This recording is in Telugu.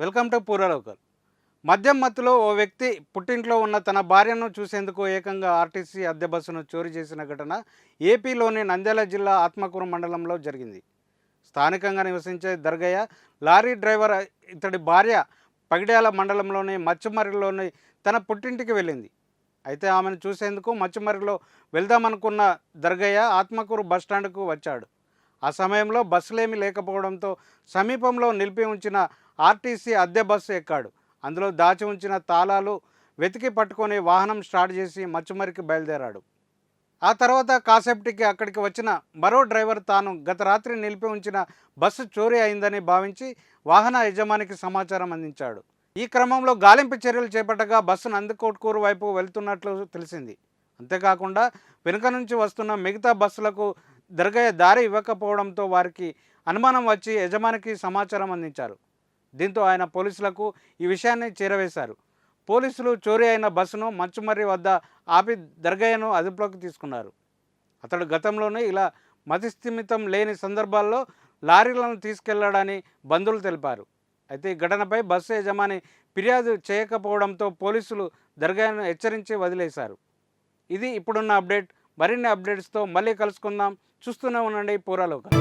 Welcome to పూరలోకల్. మద్యం మత్తులో ఓ వ్యక్తి పుట్టింట్లో ఉన్న తన భార్యను చూసేందుకు ఏకంగా ఆర్టీసీ అద్దె బస్సును చోరీ చేసిన ఘటన ఏపీలోని నంద్యాల జిల్లా ఆత్మకూరు మండలంలో జరిగింది. స్థానికంగా నివసించే దర్గయ్య లారీ డ్రైవర్ ఇతడి భార్య పగిడ్యాల మండలంలోని మచ్చుమర్రిలోని తన పుట్టింటికి వెళ్ళింది. అయితే ఆమెను చూసేందుకు మచ్చుమర్రిలో వెళ్దామనుకున్న దర్గయ్య ఆత్మకూరు బస్టాండ్కు వచ్చాడు. ఆ సమయంలో బస్సులేమీ లేకపోవడంతో సమీపంలో నిలిపి ఉంచిన ఆర్టీసీ అద్దె బస్సు ఎక్కాడు. అందులో దాచి ఉంచిన తాళాలు వెతికి పట్టుకొని వాహనం స్టార్ట్ చేసి మచ్చుమర్రికి బయలుదేరాడు. ఆ తర్వాత కాసేపటికి అక్కడికి వచ్చిన మరో డ్రైవర్ తాను గత రాత్రి నిలిపి ఉంచిన బస్సు చోరీ అయిందని భావించి వాహన యజమానికి సమాచారం అందించాడు. ఈ క్రమంలో గాలింపు చర్యలు చేపట్టగా బస్సు నందికొట్కూరు వైపు వెళ్తున్నట్లు తెలిసింది. అంతేకాకుండా వెనుక నుంచి వస్తున్న మిగతా బస్సులకు దర్గయ్య దారి ఇవ్వకపోవడంతో వారికి అనుమానం వచ్చి యజమానికి సమాచారం అందించారు. దీంతో ఆయన పోలీసులకు ఈ విషయాన్ని చేరవేశారు. పోలీసులు చోరీ అయిన బస్సును మచ్చుమర్రి వద్ద ఆపి దర్గయ్యను అదుపులోకి తీసుకున్నారు. అతడు గతంలోనే ఇలా మతిస్థిమితం లేని సందర్భాల్లో లారీలను తీసుకెళ్లాడని బంధువులు తెలిపారు. అయితే ఈ ఘటనపై బస్సు యజమాని ఫిర్యాదు చేయకపోవడంతో పోలీసులు దర్గయ్యను హెచ్చరించి వదిలేశారు. ఇది ఇప్పుడున్న అప్డేట్. మరిన్ని అప్డేట్స్తో మళ్ళీ కలుసుకుందాం. చూస్తూనే ఉండండి పూరలోకల్.